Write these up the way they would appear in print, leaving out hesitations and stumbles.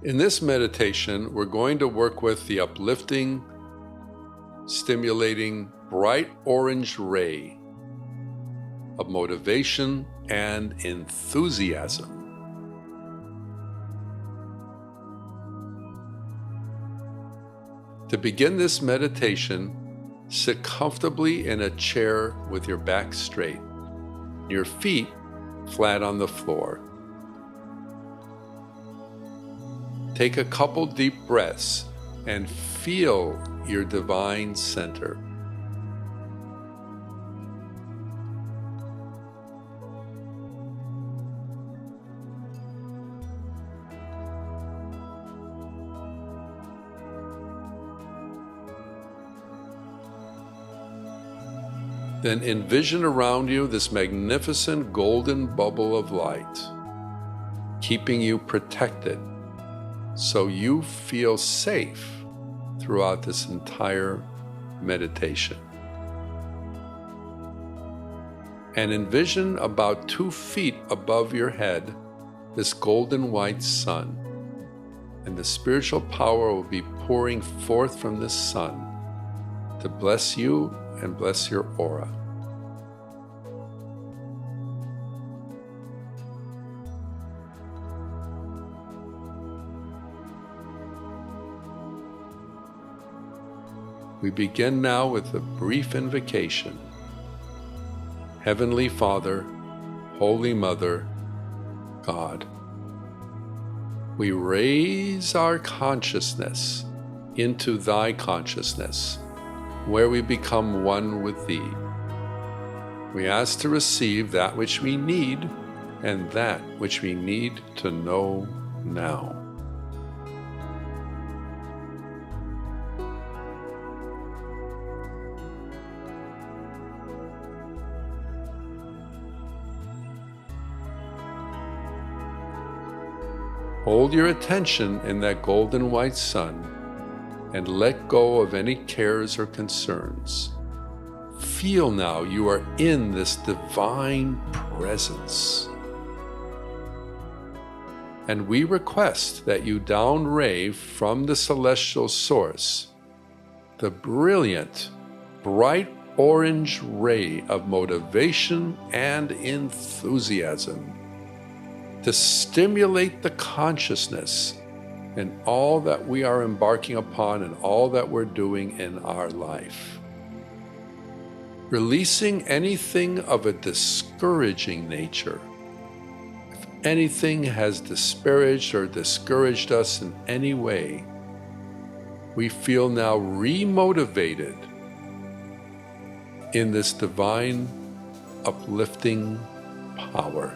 In this meditation, we're going to work with the uplifting, stimulating, bright orange ray of motivation and enthusiasm. To begin this meditation, sit comfortably in a chair with your back straight, your feet flat on the floor. Take a couple deep breaths and feel your divine center. Then envision around you this magnificent golden bubble of light, keeping you protected so you feel safe throughout this entire meditation. And envision about 2 feet above your head this golden white sun, and the spiritual power will be pouring forth from this sun to bless you and bless your aura. We begin now with a brief invocation. Heavenly Father, Holy Mother, God, we raise our consciousness into Thy consciousness, where we become one with Thee. We ask to receive that which we need and that which we need to know now. Hold your attention in that golden white sun and let go of any cares or concerns. Feel now you are in this divine presence. And we request that you downray from the celestial source the brilliant, bright orange ray of motivation and enthusiasm to stimulate the consciousness in all that we are embarking upon and all that we're doing in our life. Releasing anything of a discouraging nature. If anything has disparaged or discouraged us in any way, we feel now remotivated in this divine, uplifting power,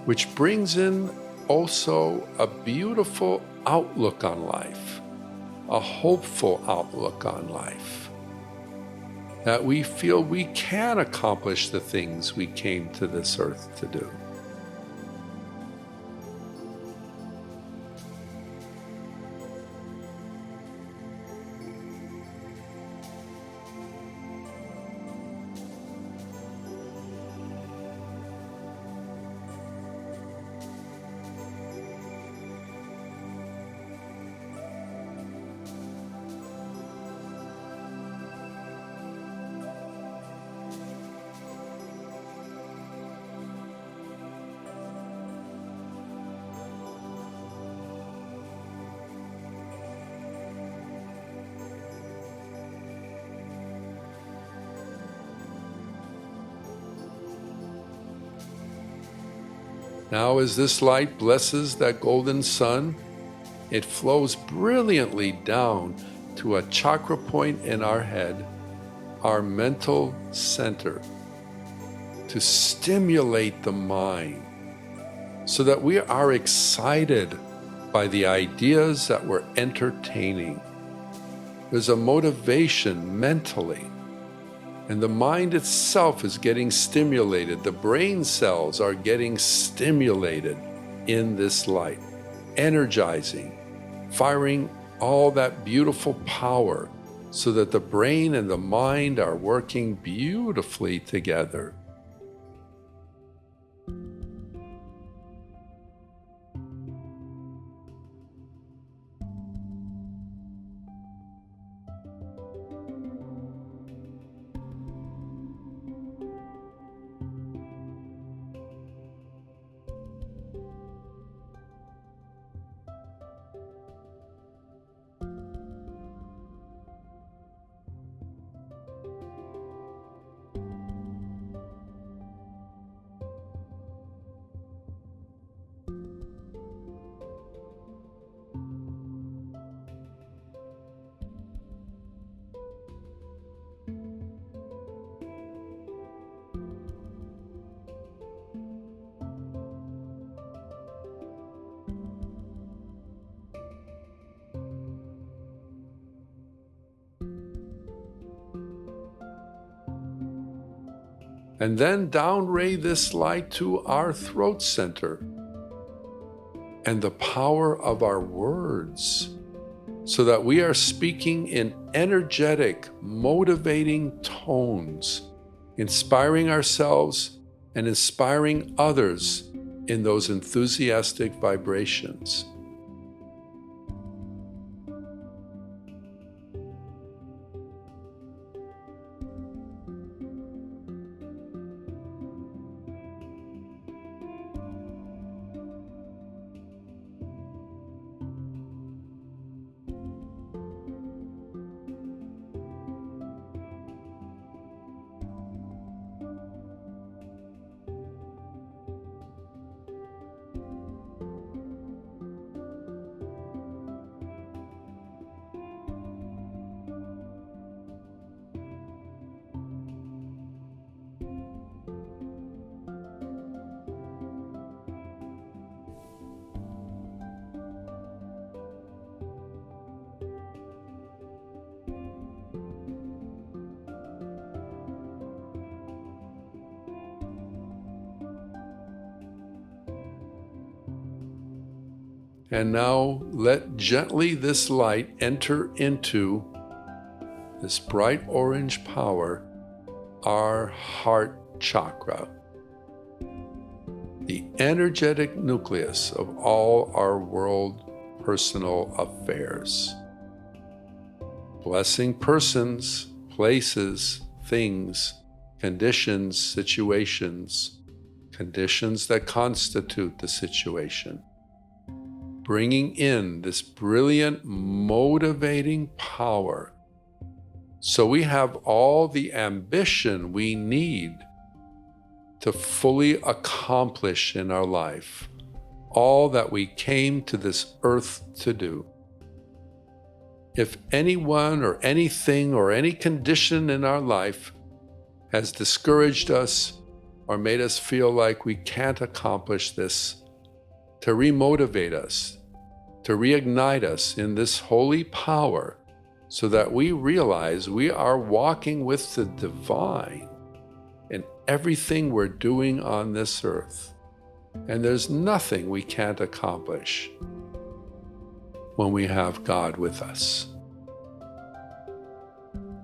which brings in also a beautiful outlook on life, a hopeful outlook on life, that we feel we can accomplish the things we came to this earth to do. Now as this light blesses that golden sun, it flows brilliantly down to a chakra point in our head, our mental center, to stimulate the mind so that we are excited by the ideas that we're entertaining. There's a motivation mentally, and the mind itself is getting stimulated. The brain cells are getting stimulated in this light, energizing, firing all that beautiful power so that the brain and the mind are working beautifully together. And then downray this light to our throat center and the power of our words, so that we are speaking in energetic, motivating tones, inspiring ourselves and inspiring others in those enthusiastic vibrations. And now let gently this light enter into this bright orange power, our heart chakra, the energetic nucleus of all our world personal affairs. Blessing persons, places, things, conditions, situations, conditions that constitute the situation. Bringing in this brilliant, motivating power, so we have all the ambition we need to fully accomplish in our life all that we came to this earth to do. If anyone or anything or any condition in our life has discouraged us or made us feel like we can't accomplish this, to remotivate us, to reignite us in this holy power, so that we realize we are walking with the divine in everything we're doing on this earth. And there's nothing we can't accomplish when we have God with us.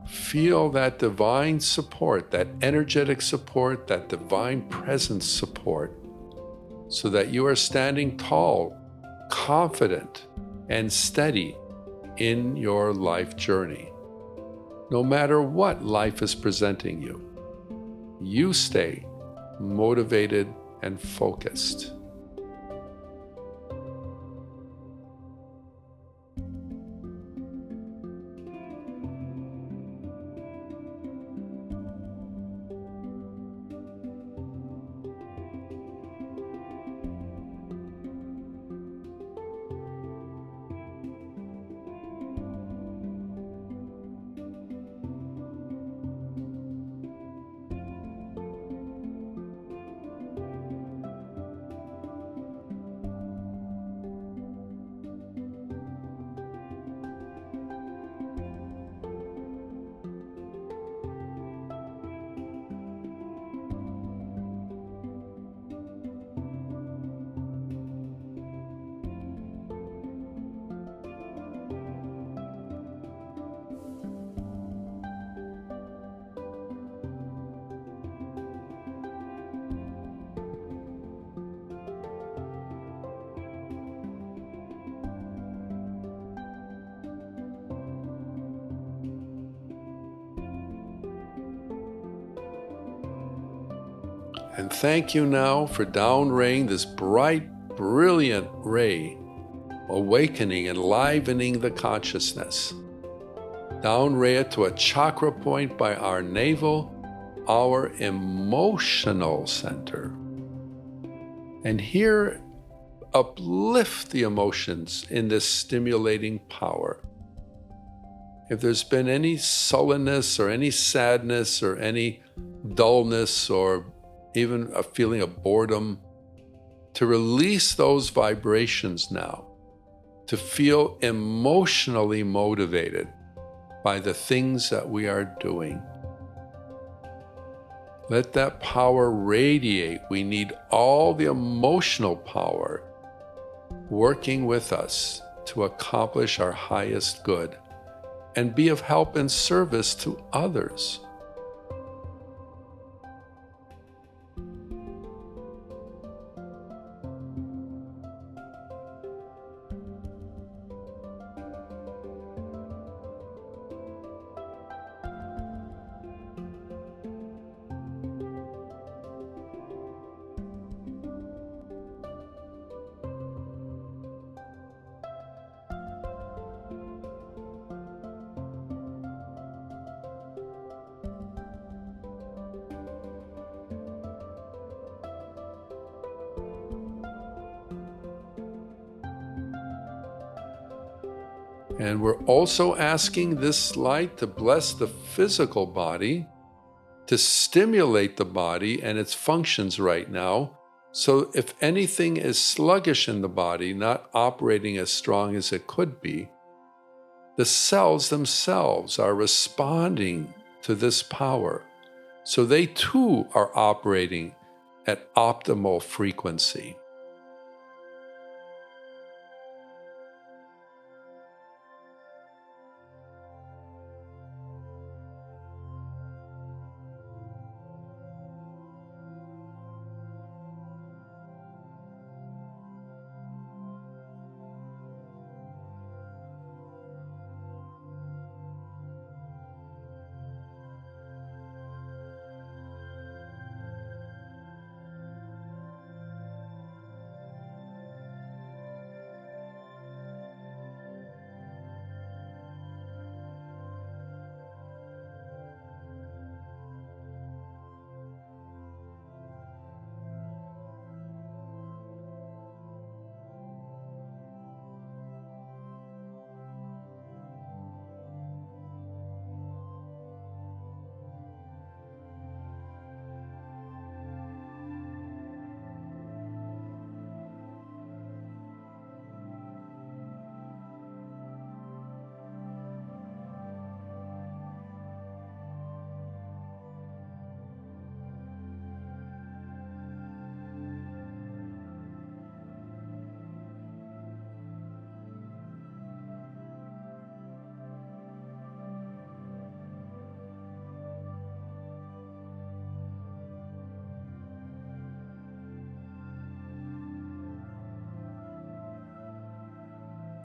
Feel that divine support, that energetic support, that divine presence support, so that you are standing tall, confident, and steady in your life journey. No matter what life is presenting you, you stay motivated and focused. And thank you now for downraying this bright, brilliant ray, awakening, enlivening the consciousness. Downray it to a chakra point by our navel, our emotional center. And here, uplift the emotions in this stimulating power. If there's been any sullenness or any sadness or any dullness or even a feeling of boredom, to release those vibrations now, to feel emotionally motivated by the things that we are doing. Let that power radiate. We need all the emotional power working with us to accomplish our highest good and be of help and service to others. And we're also asking this light to bless the physical body, to stimulate the body and its functions right now. So if anything is sluggish in the body, not operating as strong as it could be, the cells themselves are responding to this power. So they too are operating at optimal frequency.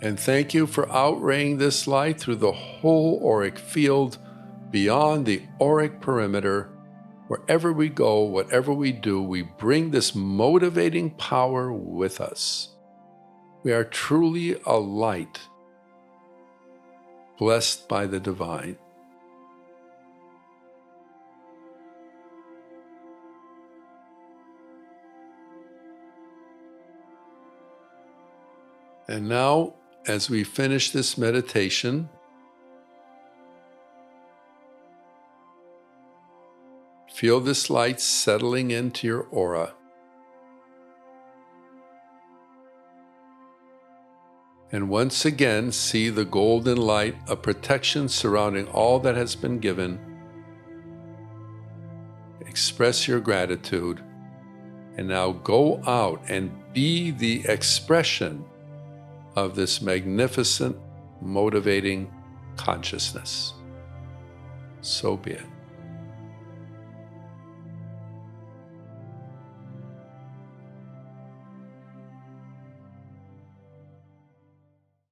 And thank you for outraying this light through the whole auric field, beyond the auric perimeter. Wherever we go, whatever we do, we bring this motivating power with us. We are truly a light, blessed by the divine. And now, as we finish this meditation, feel this light settling into your aura. And once again, see the golden light of protection surrounding all that has been given. Express your gratitude. And now go out and be the expression of this magnificent, motivating consciousness. So be it.